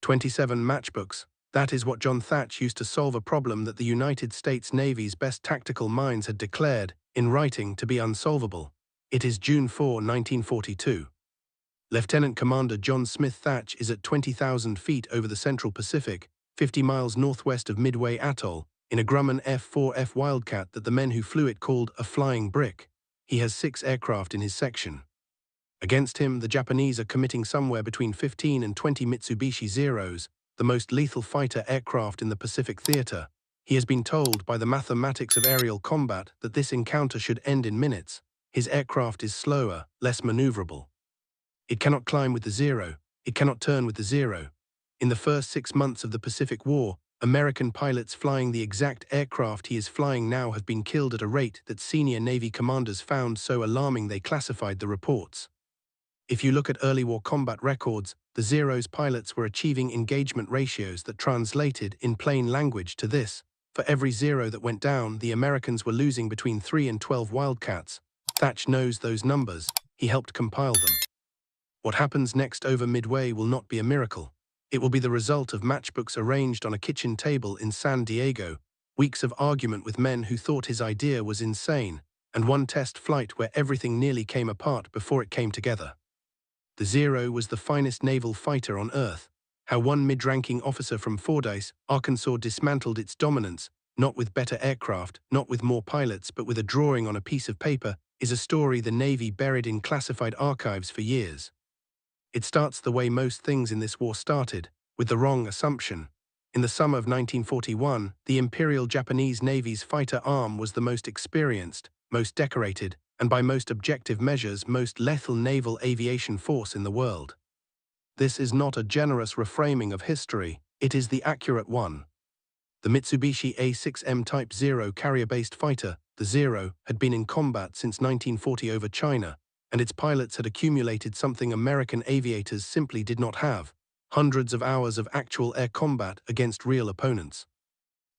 27 matchbooks. That is what John Thatch used to solve a problem that the United States Navy's best tactical minds had declared, in writing, to be unsolvable. It is June 4, 1942. Lieutenant Commander John Smith Thatch is at 20,000 feet over the Central Pacific, 50 miles northwest of Midway Atoll, in a Grumman F-4F Wildcat that the men who flew it called a flying brick. He has 6 aircraft in his section. Against him, the Japanese are committing somewhere between 15 and 20 Mitsubishi Zeros, the most lethal fighter aircraft in the Pacific theater. He has been told by the mathematics of aerial combat that this encounter should end in minutes. His aircraft is slower, less maneuverable. It cannot climb with the Zero. It cannot turn with the Zero. In the first 6 months of the Pacific War, American pilots flying the exact aircraft he is flying now have been killed at a rate that senior Navy commanders found so alarming they classified the reports. If you look at early war combat records, the Zero's pilots were achieving engagement ratios that translated in plain language to this: for every Zero that went down, the Americans were losing between 3 and 12 Wildcats. Thatch knows those numbers. He helped compile them. What happens next over Midway will not be a miracle. It will be the result of matchbooks arranged on a kitchen table in San Diego, weeks of argument with men who thought his idea was insane, and one test flight where everything nearly came apart before it came together. The Zero was the finest naval fighter on Earth. How one mid-ranking officer from Fordyce, Arkansas dismantled its dominance, not with better aircraft, not with more pilots, but with a drawing on a piece of paper, is a story the Navy buried in classified archives for years. It starts the way most things in this war started, with the wrong assumption. In the summer of 1941, the Imperial Japanese Navy's fighter arm was the most experienced, most decorated, and by most objective measures, most lethal naval aviation force in the world. This is not a generous reframing of history, it is the accurate one. The Mitsubishi A6M Type Zero carrier-based fighter, the Zero, had been in combat since 1940 over China, and its pilots had accumulated something American aviators simply did not have: hundreds of hours of actual air combat against real opponents.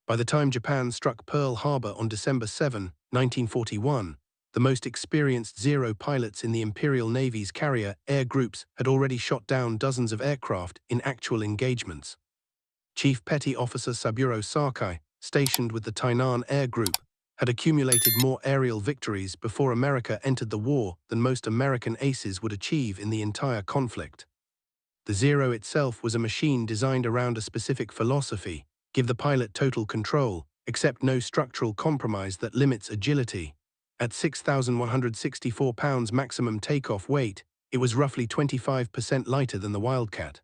By the time Japan struck Pearl Harbor on December 7, 1941, the most experienced Zero pilots in the Imperial Navy's carrier air groups had already shot down dozens of aircraft in actual engagements. Chief Petty Officer Saburo Sakai, stationed with the Tainan Air Group, had accumulated more aerial victories before America entered the war than most American aces would achieve in the entire conflict. The Zero itself was a machine designed around a specific philosophy: give the pilot total control, accept no structural compromise that limits agility. At 6,164 pounds maximum takeoff weight, it was roughly 25% lighter than the Wildcat.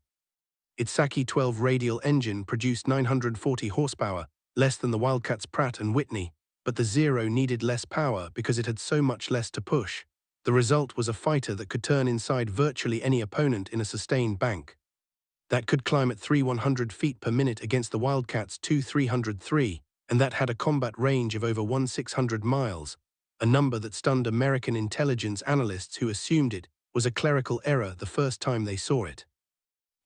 Its Saki 12 radial engine produced 940 horsepower, less than the Wildcat's Pratt & Whitney, but the Zero needed less power because it had so much less to push. The result was a fighter that could turn inside virtually any opponent in a sustained bank. That could climb at 3,100 feet per minute against the Wildcat's 2,303, and that had a combat range of over 1,600 miles, a number that stunned American intelligence analysts who assumed it was a clerical error the first time they saw it.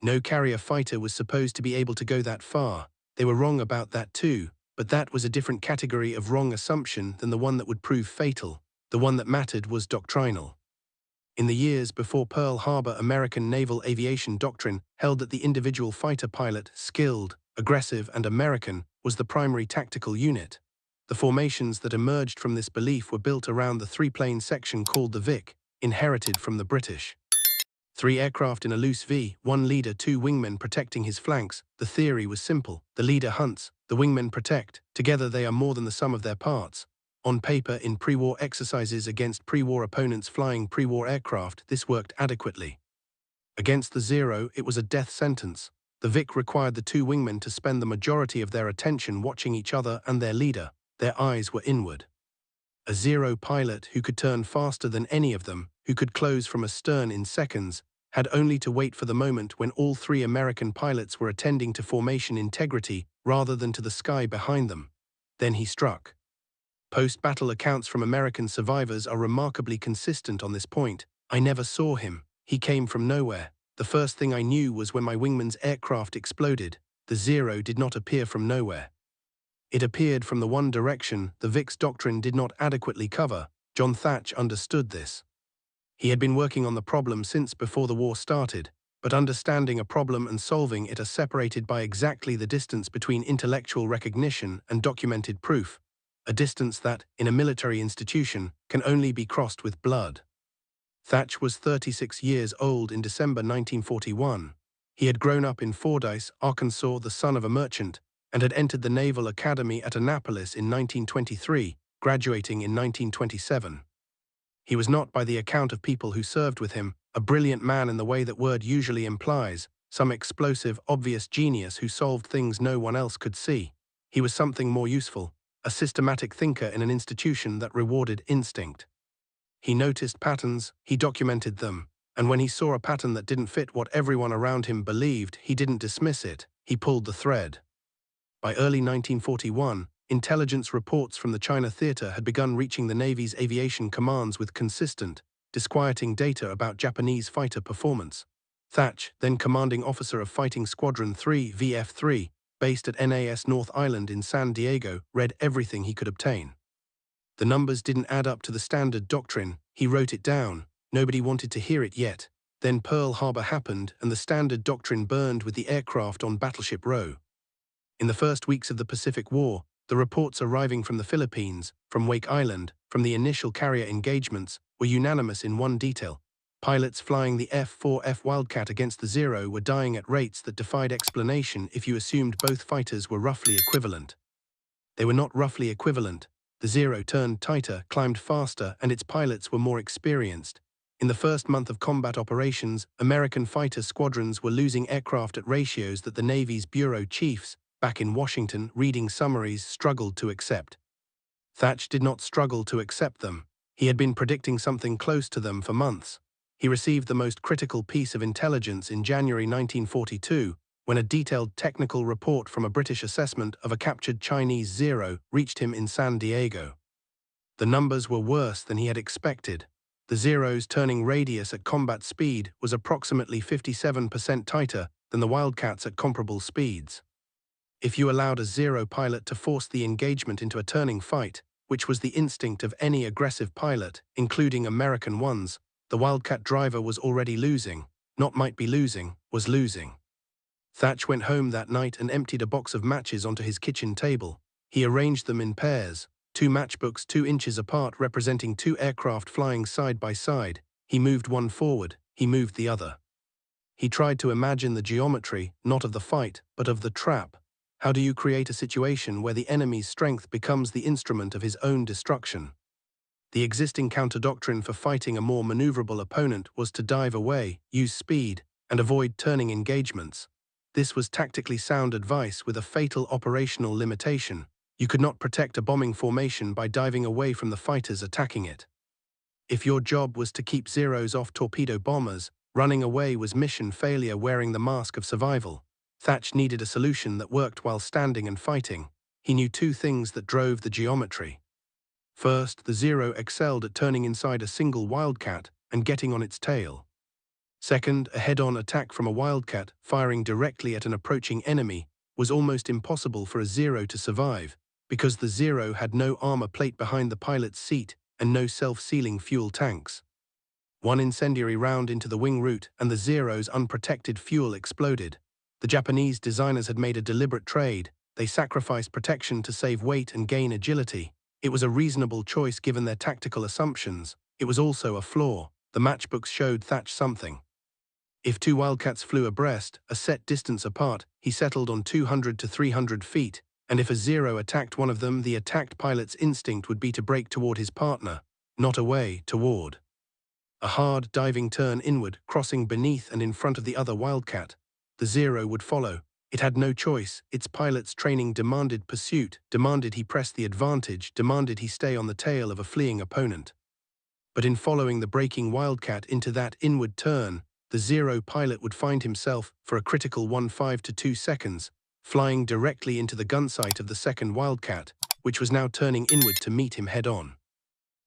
No carrier fighter was supposed to be able to go that far. They were wrong about that too, but that was a different category of wrong assumption than the one that would prove fatal. The one that mattered was doctrinal. In the years before Pearl Harbor, American naval aviation doctrine held that the individual fighter pilot, skilled, aggressive, and American, was the primary tactical unit. The formations that emerged from this belief were built around the 3-plane section called the Vic, inherited from the British. 3 aircraft in a loose V, 1 leader, 2 wingmen protecting his flanks. The theory was simple: the leader hunts, the wingmen protect. Together they are more than the sum of their parts. On paper, in pre-war exercises against pre-war opponents flying pre-war aircraft, this worked adequately. Against the Zero, it was a death sentence. The Vic required the 2 wingmen to spend the majority of their attention watching each other and their leader. Their eyes were inward. A Zero pilot who could turn faster than any of them, who could close from astern in seconds, had only to wait for the moment when all 3 American pilots were attending to formation integrity rather than to the sky behind them. Then he struck. Post-battle accounts from American survivors are remarkably consistent on this point. I never saw him. He came from nowhere. The first thing I knew was when my wingman's aircraft exploded. The Zero did not appear from nowhere. It appeared from the one direction the Vic's doctrine did not adequately cover. John Thatch understood this. He had been working on the problem since before the war started. But understanding a problem and solving it are separated by exactly the distance between intellectual recognition and documented proof, a distance that, in a military institution, can only be crossed with blood. Thach was 36 years old in December 1941. He had grown up in Fordyce, Arkansas, the son of a merchant, and had entered the Naval Academy at Annapolis in 1923, graduating in 1927. He was not, by the account of people who served with him, a brilliant man in the way that word usually implies, some explosive, obvious genius who solved things no one else could see. He was something more useful, a systematic thinker in an institution that rewarded instinct. He noticed patterns, he documented them, and when he saw a pattern that didn't fit what everyone around him believed, he didn't dismiss it, he pulled the thread. By early 1941, intelligence reports from the China Theater had begun reaching the Navy's aviation commands with consistent, disquieting data about Japanese fighter performance. Thach, then commanding officer of Fighting Squadron 3 VF-3, based at NAS North Island in San Diego, read everything he could obtain. The numbers didn't add up to the standard doctrine. He wrote it down. Nobody wanted to hear it yet. Then Pearl Harbor happened, and the standard doctrine burned with the aircraft on Battleship Row. In the first weeks of the Pacific War, the reports arriving from the Philippines, from Wake Island, from the initial carrier engagements, were unanimous in one detail. Pilots flying the F-4F Wildcat against the Zero were dying at rates that defied explanation if you assumed both fighters were roughly equivalent. They were not roughly equivalent. The Zero turned tighter, climbed faster, and its pilots were more experienced. In the first month of combat operations, American fighter squadrons were losing aircraft at ratios that the Navy's bureau chiefs, back in Washington, reading summaries, struggled to accept. Thach did not struggle to accept them. He had been predicting something close to them for months. He received the most critical piece of intelligence in January 1942, when a detailed technical report from a British assessment of a captured Chinese Zero reached him in San Diego. The numbers were worse than he had expected. The Zero's turning radius at combat speed was approximately 57% tighter than the Wildcats at comparable speeds. If you allowed a Zero pilot to force the engagement into a turning fight, which was the instinct of any aggressive pilot, including American ones, the Wildcat driver was already losing, not might be losing, was losing. Thach went home that night and emptied a box of matches onto his kitchen table. He arranged them in pairs, 2 matchbooks 2 inches apart representing 2 aircraft flying side by side. He moved one forward, he moved the other. He tried to imagine the geometry, not of the fight, but of the trap. How do you create a situation where the enemy's strength becomes the instrument of his own destruction? The existing counter-doctrine for fighting a more maneuverable opponent was to dive away, use speed, and avoid turning engagements. This was tactically sound advice with a fatal operational limitation. You could not protect a bombing formation by diving away from the fighters attacking it. If your job was to keep Zeros off torpedo bombers, running away was mission failure wearing the mask of survival. Thach needed a solution that worked while standing and fighting. He knew 2 things that drove the geometry. First, the Zero excelled at turning inside a single Wildcat and getting on its tail. Second, a head-on attack from a Wildcat, firing directly at an approaching enemy, was almost impossible for a Zero to survive, because the Zero had no armor plate behind the pilot's seat and no self-sealing fuel tanks. One incendiary round into the wing root and the Zero's unprotected fuel exploded. The Japanese designers had made a deliberate trade. They sacrificed protection to save weight and gain agility. It was a reasonable choice given their tactical assumptions. It was also a flaw. The matchbooks showed Thach something. If 2 Wildcats flew abreast, a set distance apart, he settled on 200 to 300 feet, and if a Zero attacked one of them, the attacked pilot's instinct would be to brake toward his partner, not away, toward. A hard, diving turn inward, crossing beneath and in front of the other Wildcat. The Zero would follow. It had no choice. Its pilot's training demanded pursuit, demanded he press the advantage, demanded he stay on the tail of a fleeing opponent. But in following the braking Wildcat into that inward turn, the Zero pilot would find himself, for a critical 1.5 to 2 seconds, flying directly into the gunsight of the second Wildcat, which was now turning inward to meet him head-on.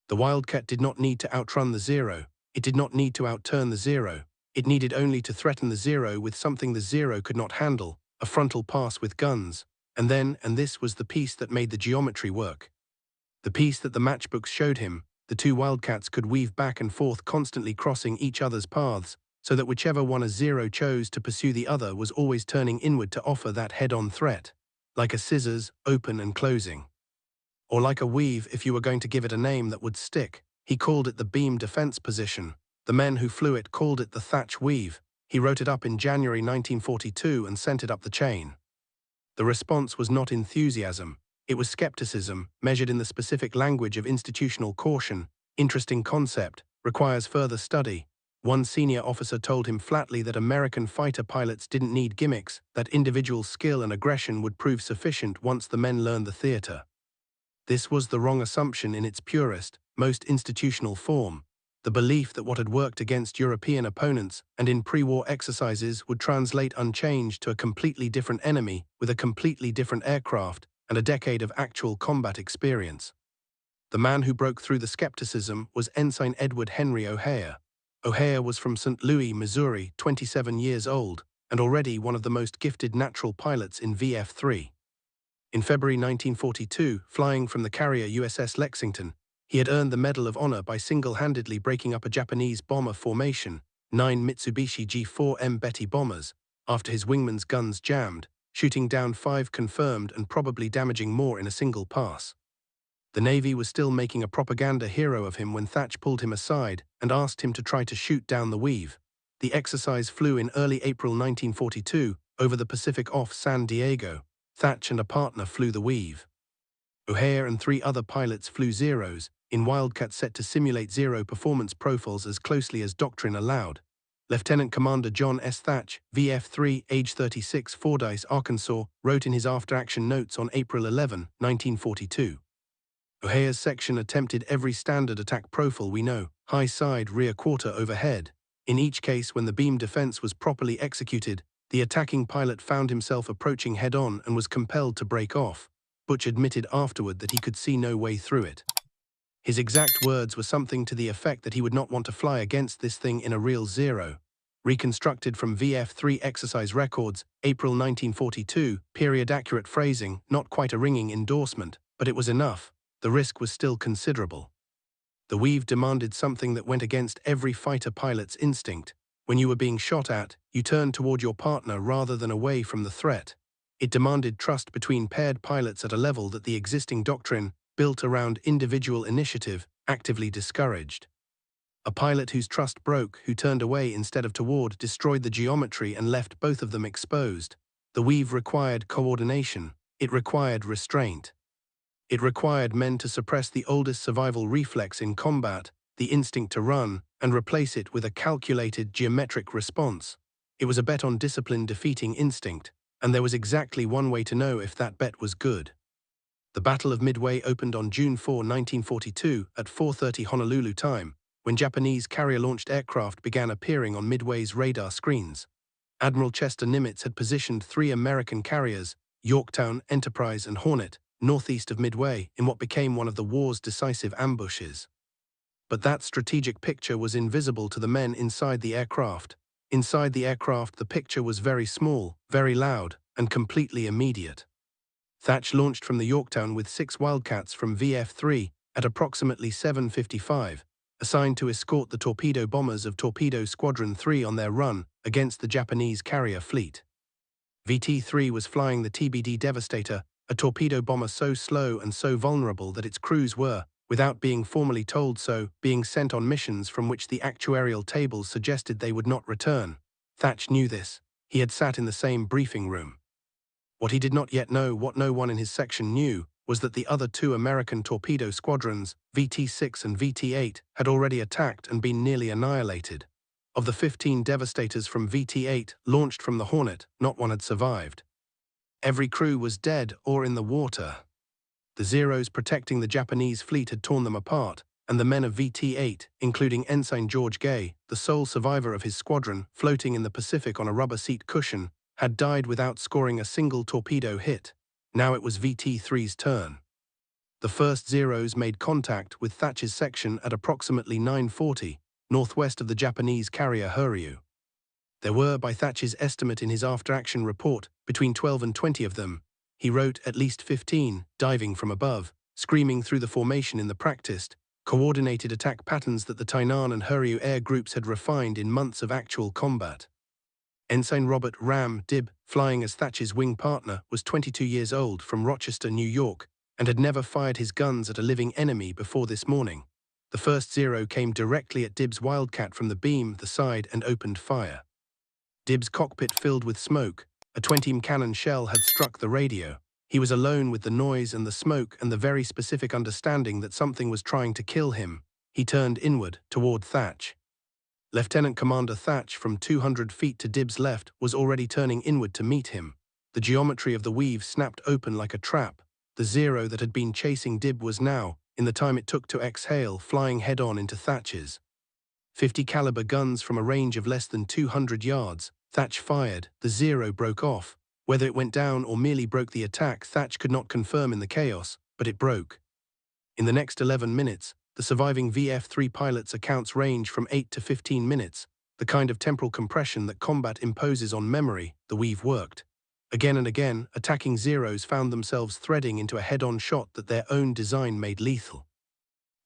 The Wildcat did not need to outrun the Zero. It did not need to outturn the Zero. It needed only to threaten the Zero with something the Zero could not handle, a frontal pass with guns. And this was the piece that made the geometry work. The piece that the matchbooks showed him, the 2 Wildcats could weave back and forth, constantly crossing each other's paths, so that whichever one a Zero chose to pursue the other was always turning inward to offer that head-on threat, like a scissors, open and closing. Or like a weave if you were going to give it a name that would stick. He called it the beam defense position. The men who flew it called it the Thach weave. He wrote it up in January 1942 and sent it up the chain. The response was not enthusiasm. It was skepticism, measured in the specific language of institutional caution. Interesting concept, requires further study. One senior officer told him flatly that American fighter pilots didn't need gimmicks, that individual skill and aggression would prove sufficient once the men learned the theater. This was the wrong assumption in its purest, most institutional form. The belief that what had worked against European opponents and in pre-war exercises would translate unchanged to a completely different enemy with a completely different aircraft and a decade of actual combat experience. The man who broke through the skepticism was Ensign Edward Henry O'Hare. O'Hare was from St. Louis, Missouri, 27 years old, and already one of the most gifted natural pilots in VF-3. In February 1942, flying from the carrier USS Lexington, he had earned the Medal of Honor by single-handedly breaking up a Japanese bomber formation, 9 Mitsubishi G4M Betty bombers, after his wingman's guns jammed, shooting down 5 confirmed and probably damaging more in a single pass. The Navy was still making a propaganda hero of him when Thach pulled him aside and asked him to try to shoot down the weave. The exercise flew in early April 1942 over the Pacific off San Diego. Thach and a partner flew the weave. O'Hare and 3 other pilots flew Zeros, in Wildcat set to simulate Zero performance profiles as closely as doctrine allowed. Lieutenant Commander John S. Thach, VF-3, age 36, Fordyce, Arkansas, wrote in his after-action notes on April 11, 1942. O'Hare's section attempted every standard attack profile we know, high side, rear quarter, overhead. In each case, when the beam defense was properly executed, the attacking pilot found himself approaching head-on and was compelled to break off. Butch admitted afterward that he could see no way through it. His exact words were something to the effect that he would not want to fly against this thing in a real Zero. Reconstructed from VF-3 exercise records, April 1942, period-accurate phrasing, not quite a ringing endorsement, but it was enough. The risk was still considerable. The weave demanded something that went against every fighter pilot's instinct. When you were being shot at, you turned toward your partner rather than away from the threat. It demanded trust between paired pilots at a level that the existing doctrine, built around individual initiative, actively discouraged. A pilot whose trust broke, who turned away instead of toward, destroyed the geometry and left both of them exposed. The weave required coordination. It required restraint. It required men to suppress the oldest survival reflex in combat, the instinct to run, and replace it with a calculated geometric response. It was a bet on discipline defeating instinct, and there was exactly one way to know if that bet was good. The Battle of Midway opened on June 4, 1942, at 4:30 Honolulu time, when Japanese carrier-launched aircraft began appearing on Midway's radar screens. Admiral Chester Nimitz had positioned 3 American carriers, Yorktown, Enterprise, and Hornet, northeast of Midway, in what became one of the war's decisive ambushes. But that strategic picture was invisible to the men inside the aircraft. Inside the aircraft, the picture was very small, very loud, and completely immediate. Thach launched from the Yorktown with 6 Wildcats from VF-3 at approximately 7:55, assigned to escort the torpedo bombers of Torpedo Squadron 3 on their run against the Japanese carrier fleet. VT-3 was flying the TBD Devastator, a torpedo bomber so slow and so vulnerable that its crews were, without being formally told so, being sent on missions from which the actuarial tables suggested they would not return. Thach knew this. He had sat in the same briefing room. What he did not yet know, what no one in his section knew, was that the other 2 American torpedo squadrons, VT-6 and VT-8, had already attacked and been nearly annihilated. Of the 15 Devastators from VT-8 launched from the Hornet, not one had survived. Every crew was dead or in the water. The Zeros protecting the Japanese fleet had torn them apart, and the men of VT-8, including Ensign George Gay, the sole survivor of his squadron, floating in the Pacific on a rubber seat cushion, had died without scoring a single torpedo hit. Now it was VT-3's turn. The first Zeros made contact with Thach's section at approximately 9:40, northwest of the Japanese carrier Huryu. There were, by Thach's estimate in his after-action report, between 12 and 20 of them. He wrote at least 15, diving from above, screaming through the formation in the practiced, coordinated attack patterns that the Tainan and Hurriu air groups had refined in months of actual combat. Ensign Robert Ram Dibb, flying as Thatch's wing partner, was 22 years old from Rochester, New York, and had never fired his guns at a living enemy before this morning. The first Zero came directly at Dibb's Wildcat from the beam, the side, and opened fire. Dibb's cockpit filled with smoke. A 20mm cannon shell had struck the radio. He was alone with the noise and the smoke and the very specific understanding that something was trying to kill him. He turned inward, toward Thatch. Lieutenant Commander Thatch, from 200 feet to Dibb's left, was already turning inward to meet him. The geometry of the weave snapped open like a trap. The Zero that had been chasing Dibb was now, in the time it took to exhale, flying head-on into Thatch's. 50 caliber guns from a range of less than 200 yards. Thatch fired. The Zero broke off. Whether it went down or merely broke the attack, Thatch could not confirm in the chaos, but it broke. In the next 11 minutes, the surviving VF-3 pilot's accounts range from 8 to 15 minutes, the kind of temporal compression that combat imposes on memory. The weave worked. Again and again, attacking Zeros found themselves threading into a head-on shot that their own design made lethal.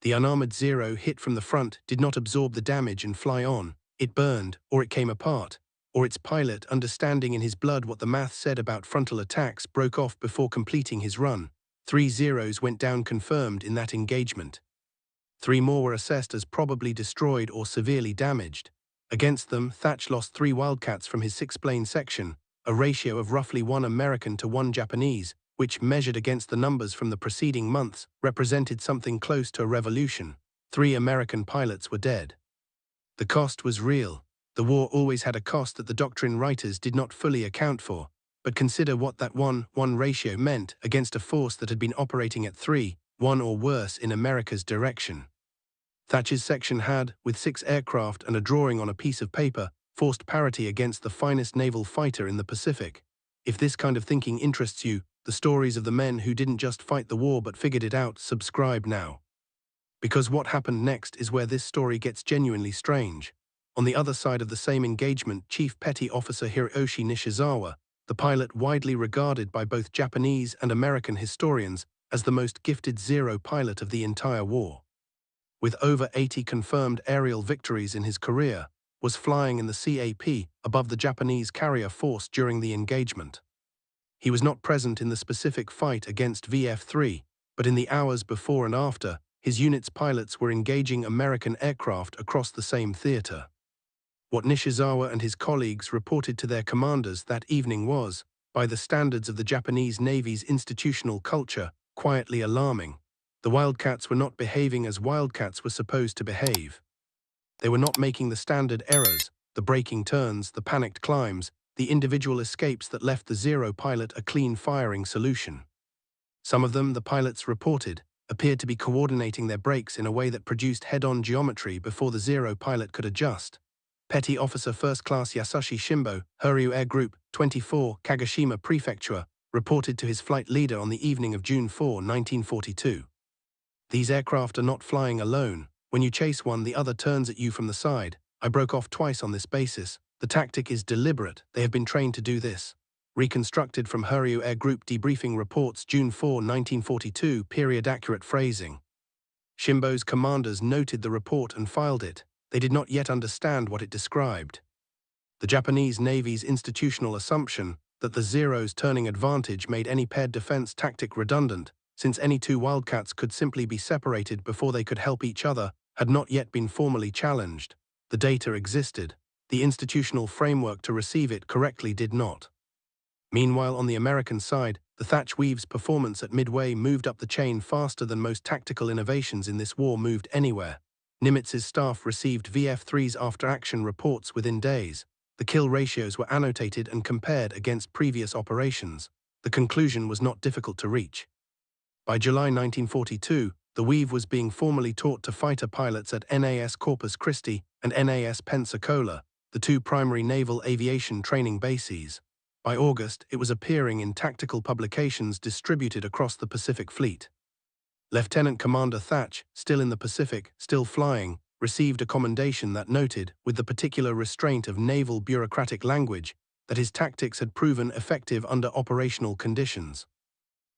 The unarmored Zero, hit from the front, did not absorb the damage and fly on. It burned, or it came apart, or its pilot, understanding in his blood what the math said about frontal attacks, broke off before completing his run. 3 Zeros went down confirmed in that engagement. 3 more were assessed as probably destroyed or severely damaged. Against them, Thatch lost 3 Wildcats from his 6-plane section, a ratio of roughly 1 American to 1 Japanese, which, measured against the numbers from the preceding months, represented something close to a revolution. 3 American pilots were dead. The cost was real. The war always had a cost that the doctrine writers did not fully account for, but consider what that 1:1 ratio meant against a force that had been operating at 3:1 or worse in America's direction. Thatch's section had, with 6 aircraft and a drawing on a piece of paper, forced parity against the finest naval fighter in the Pacific. If this kind of thinking interests you, the stories of the men who didn't just fight the war but figured it out, subscribe now. Because what happened next is where this story gets genuinely strange. On the other side of the same engagement, Chief Petty Officer Hiroshi Nishizawa, the pilot widely regarded by both Japanese and American historians as the most gifted Zero pilot of the entire war, with over 80 confirmed aerial victories in his career, was flying in the CAP above the Japanese carrier force during the engagement. He was not present in the specific fight against VF-3, but in the hours before and after, his unit's pilots were engaging American aircraft across the same theater. What Nishizawa and his colleagues reported to their commanders that evening was, by the standards of the Japanese Navy's institutional culture, quietly alarming. The Wildcats were not behaving as Wildcats were supposed to behave. They were not making the standard errors, the braking turns, the panicked climbs, the individual escapes that left the Zero pilot a clean firing solution. Some of them, the pilots reported, appeared to be coordinating their brakes in a way that produced head-on geometry before the Zero pilot could adjust. Petty Officer First Class Yasushi Shimbo, Hurriu Air Group, 24, Kagoshima Prefecture, reported to his flight leader on the evening of June 4, 1942. These aircraft are not flying alone. When you chase one, the other turns at you from the side. I broke off twice on this basis. The tactic is deliberate. They have been trained to do this. Reconstructed from Hurriu Air Group debriefing reports, June 4, 1942, period accurate phrasing. Shimbo's commanders noted the report and filed it. They did not yet understand what it described. The Japanese Navy's institutional assumption that the Zero's turning advantage made any paired defense tactic redundant, since any 2 Wildcats could simply be separated before they could help each other, had not yet been formally challenged. The data existed. The institutional framework to receive it correctly did not. Meanwhile, on the American side, the Thatch Weave's performance at Midway moved up the chain faster than most tactical innovations in this war moved anywhere. Nimitz's staff received VF-3's after-action reports within days. The kill ratios were annotated and compared against previous operations. The conclusion was not difficult to reach. By July 1942, the Weave was being formally taught to fighter pilots at NAS Corpus Christi and NAS Pensacola, the 2 primary naval aviation training bases. By August, it was appearing in tactical publications distributed across the Pacific Fleet. Lieutenant Commander Thatch, still in the Pacific, still flying, received a commendation that noted, with the particular restraint of naval bureaucratic language, that his tactics had proven effective under operational conditions.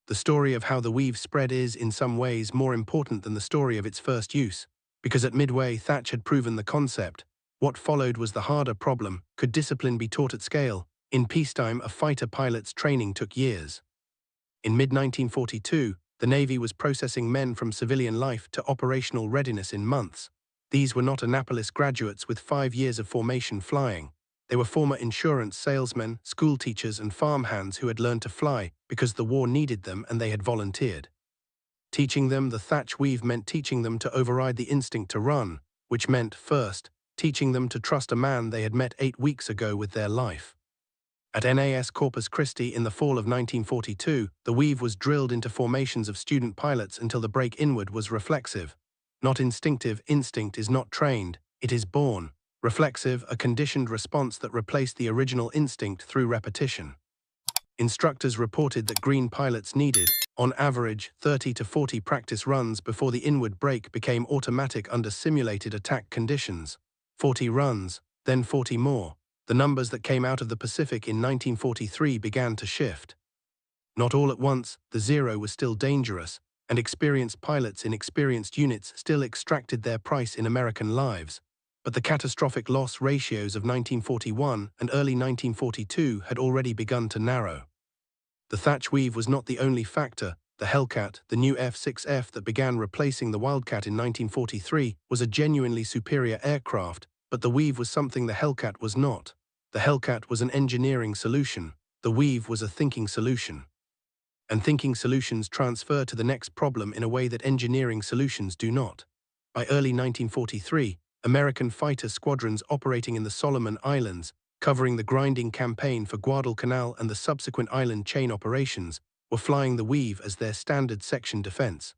The story of how the weave spread is, in some ways, more important than the story of its first use, because at Midway, Thatch had proven the concept. What followed was the harder problem: could discipline be taught at scale? In peacetime, a fighter pilot's training took years. In mid-1942, the Navy was processing men from civilian life to operational readiness in months. These were not Annapolis graduates with 5 years of formation flying. They were former insurance salesmen, school teachers, and farmhands who had learned to fly because the war needed them and they had volunteered. Teaching them the Thatch weave meant teaching them to override the instinct to run, which meant, first, teaching them to trust a man they had met 8 weeks ago with their life. At NAS Corpus Christi in the fall of 1942, the weave was drilled into formations of student pilots until the break inward was reflexive. Not instinctive. Instinct is not trained, it is born. Reflexive, a conditioned response that replaced the original instinct through repetition. Instructors reported that green pilots needed, on average, 30 to 40 practice runs before the inward brake became automatic under simulated attack conditions. 40 runs, then 40 more. The numbers that came out of the Pacific in 1943 began to shift. Not all at once, the zero was still dangerous, and experienced pilots in experienced units still extracted their price in American lives. But the catastrophic loss ratios of 1941 and early 1942 had already begun to narrow. The Thatch weave was not the only factor. The Hellcat, the new F-6F that began replacing the Wildcat in 1943, was a genuinely superior aircraft, but the weave was something the Hellcat was not. The Hellcat was an engineering solution. The weave was a thinking solution. And thinking solutions transfer to the next problem in a way that engineering solutions do not. By early 1943, American fighter squadrons operating in the Solomon Islands, covering the grinding campaign for Guadalcanal and the subsequent island chain operations, were flying the weave as their standard section defense.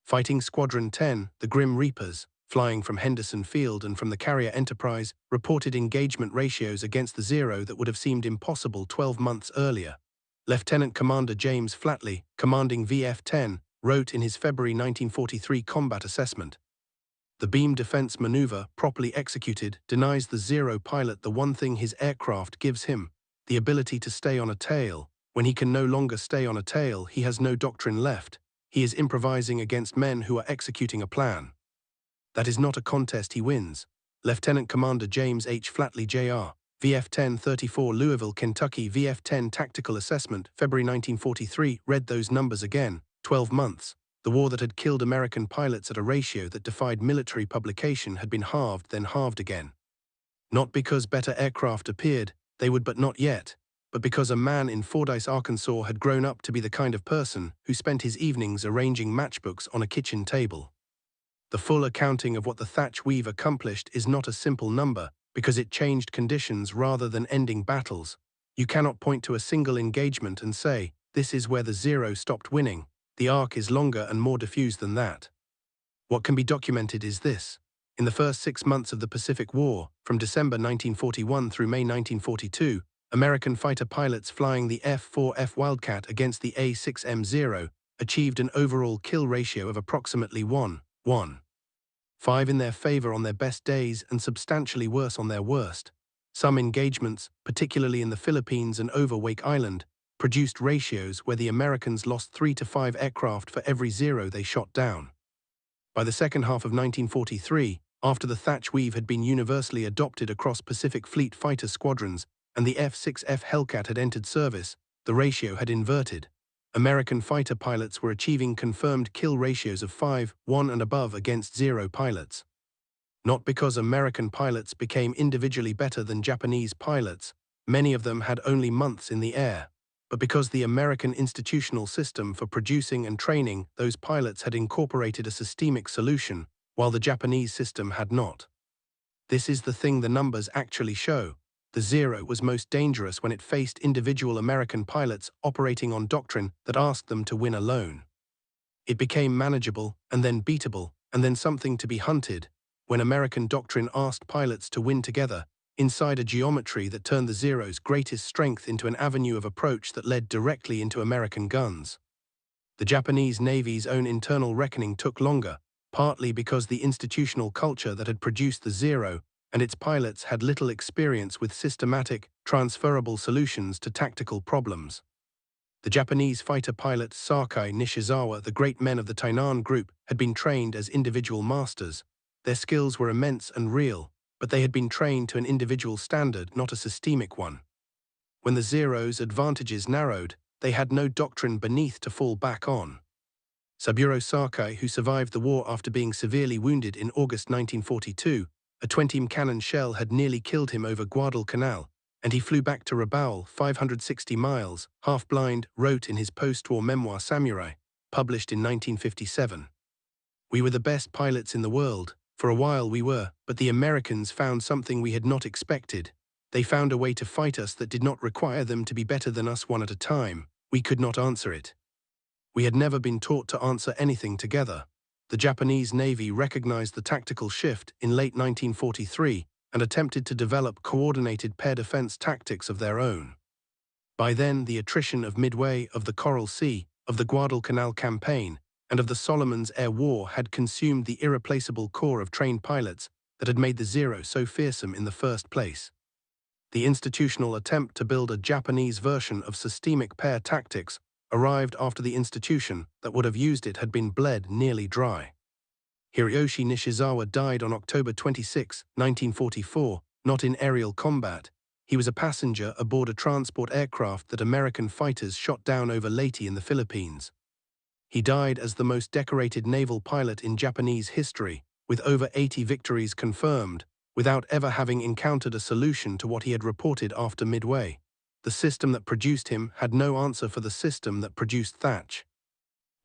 Fighting Squadron 10, the Grim Reapers, flying from Henderson Field and from the carrier Enterprise, reported engagement ratios against the zero that would have seemed impossible 12 months earlier. Lieutenant Commander James Flatley, commanding VF-10, wrote in his February 1943 combat assessment, "The beam defense maneuver, properly executed, denies the zero pilot the one thing his aircraft gives him, the ability to stay on a tail. When he can no longer stay on a tail, he has no doctrine left. He is improvising against men who are executing a plan. That is not a contest he wins." Lieutenant Commander James H. Flatley, Jr., VF-10 34 Louisville, Kentucky. VF-10 Tactical Assessment, February 1943, read those numbers again. 12 months. The war that had killed American pilots at a ratio that defied military publication had been halved, then halved again. Not because better aircraft appeared, they would but not yet, but because a man in Fordyce, Arkansas had grown up to be the kind of person who spent his evenings arranging matchbooks on a kitchen table. The full accounting of what the Thatch weave accomplished is not a simple number, because it changed conditions rather than ending battles. You cannot point to a single engagement and say, this is where the zero stopped winning. The arc is longer and more diffuse than that. What can be documented is this. In the first 6 months of the Pacific War, from December 1941 through May 1942, American fighter pilots flying the F-4F Wildcat against the A-6M0 achieved an overall kill ratio of approximately 1:5 in their favor on their best days and substantially worse on their worst. Some engagements, particularly in the Philippines and over Wake Island, produced ratios where the Americans lost 3 to 5 aircraft for every zero they shot down. By the second half of 1943, after the Thatch weave had been universally adopted across Pacific Fleet fighter squadrons and the F-6F Hellcat had entered service, the ratio had inverted. American fighter pilots were achieving confirmed kill ratios of 5:1 and above against zero pilots. Not because American pilots became individually better than Japanese pilots, many of them had only months in the air, but because the American institutional system for producing and training those pilots had incorporated a systemic solution, while the Japanese system had not. This is the thing the numbers actually show. The zero was most dangerous when it faced individual American pilots operating on doctrine that asked them to win alone. It became manageable, and then beatable, and then something to be hunted, when American doctrine asked pilots to win together, inside a geometry that turned the zero's greatest strength into an avenue of approach that led directly into American guns. The Japanese Navy's own internal reckoning took longer, partly because the institutional culture that had produced the zero and its pilots had little experience with systematic, transferable solutions to tactical problems. The Japanese fighter pilot Sakai Nishizawa, the great men of the Tainan Group, had been trained as individual masters. Their skills were immense and real, but they had been trained to an individual standard, not a systemic one. When the Zero's advantages narrowed, they had no doctrine beneath to fall back on. Saburo Sakai, who survived the war after being severely wounded in August 1942, a 20mm cannon shell had nearly killed him over Guadalcanal, and he flew back to Rabaul, 560 miles, half-blind, wrote in his post-war memoir Samurai, published in 1957. "We were the best pilots in the world. For a while we were, but the Americans found something we had not expected. They found a way to fight us that did not require them to be better than us one at a time. We could not answer it. We had never been taught to answer anything together." The Japanese Navy recognized the tactical shift in late 1943 and attempted to develop coordinated pair defense tactics of their own. By then, the attrition of Midway, of the Coral Sea, of the Guadalcanal campaign, and of the Solomons Air War had consumed the irreplaceable core of trained pilots that had made the Zero so fearsome in the first place. The institutional attempt to build a Japanese version of systemic pair tactics arrived after the institution that would have used it had been bled nearly dry. Hiroshi Nishizawa died on October 26, 1944, not in aerial combat. He was a passenger aboard a transport aircraft that American fighters shot down over Leyte in the Philippines. He died as the most decorated naval pilot in Japanese history, with over 80 victories confirmed, without ever having encountered a solution to what he had reported after Midway. The system that produced him had no answer for the system that produced Thatch.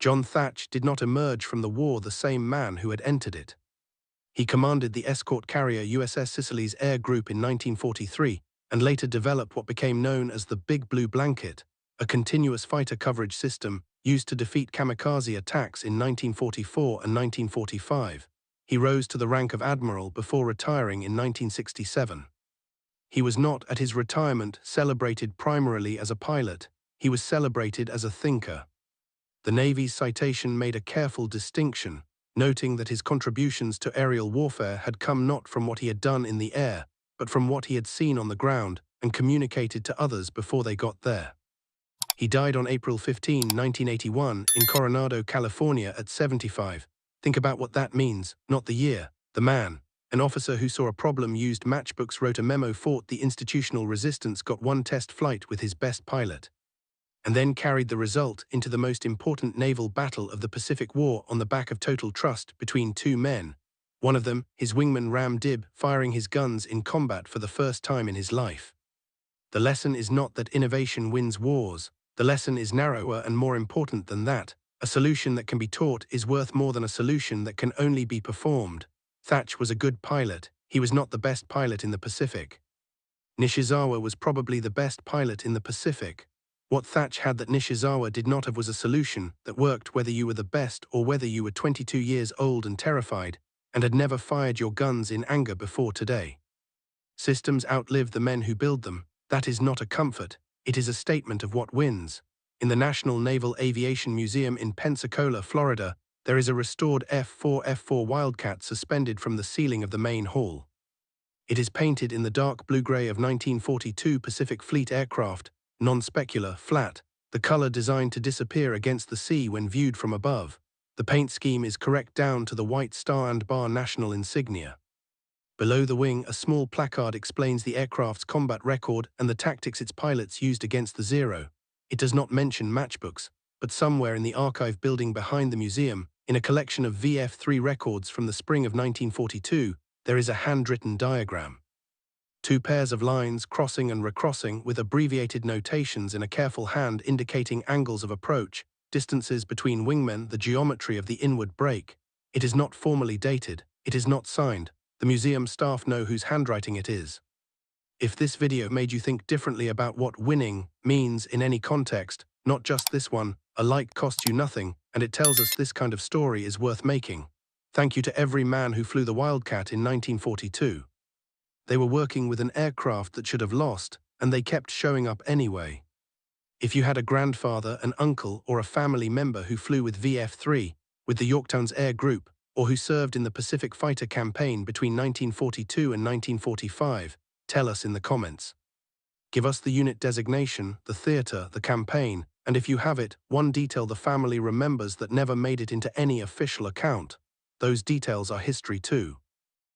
John Thatch did not emerge from the war the same man who had entered it. He commanded the escort carrier USS Sicily's Air Group in 1943 and later developed what became known as the Big Blue Blanket, a continuous fighter coverage system used to defeat kamikaze attacks in 1944 and 1945. He rose to the rank of admiral before retiring in 1967. He was not, at his retirement, celebrated primarily as a pilot. He was celebrated as a thinker. The Navy's citation made a careful distinction, noting that his contributions to aerial warfare had come not from what he had done in the air, but from what he had seen on the ground and communicated to others before they got there. He died on April 15, 1981, in Coronado, California, at 75. Think about what that means, not the year, the man. An officer who saw a problem, used matchbooks, wrote a memo, fought the institutional resistance, got one test flight with his best pilot, and then carried the result into the most important naval battle of the Pacific War on the back of total trust between two men. One of them, his wingman Ram Dib, firing his guns in combat for the first time in his life. The lesson is not that innovation wins wars. The lesson is narrower and more important than that. A solution that can be taught is worth more than a solution that can only be performed. Thatch was a good pilot. He was not the best pilot in the Pacific. Nishizawa was probably the best pilot in the Pacific. What Thatch had that Nishizawa did not have was a solution that worked whether you were the best or whether you were 22 years old and terrified and had never fired your guns in anger before today. Systems outlive the men who build them. That is not a comfort. It is a statement of what wins. In the National Naval Aviation Museum in Pensacola, Florida, there is a restored F-4 Wildcat suspended from the ceiling of the main hall. It is painted in the dark blue-gray of 1942 Pacific Fleet aircraft, non-specular, flat, the color designed to disappear against the sea when viewed from above. The paint scheme is correct down to the white star and bar national insignia. Below the wing, a small placard explains the aircraft's combat record and the tactics its pilots used against the Zero. It does not mention matchbooks, but somewhere in the archive building behind the museum, in a collection of VF-3 records from the spring of 1942, there is a handwritten diagram. Two pairs of lines crossing and recrossing with abbreviated notations in a careful hand indicating angles of approach, distances between wingmen, the geometry of the inward break. It is not formally dated. It is not signed. The museum staff know whose handwriting it is. If this video made you think differently about what winning means in any context, not just this one, a like costs you nothing, and it tells us this kind of story is worth making. Thank you to every man who flew the Wildcat in 1942. They were working with an aircraft that should have lost, and they kept showing up anyway. If you had a grandfather, an uncle, or a family member who flew with VF-3, with the Yorktown's Air Group, or who served in the Pacific Fighter Campaign between 1942 and 1945, tell us in the comments. Give us the unit designation, the theater, the campaign, And if you have it, one detail the family remembers that never made it into any official account. Those details are history too.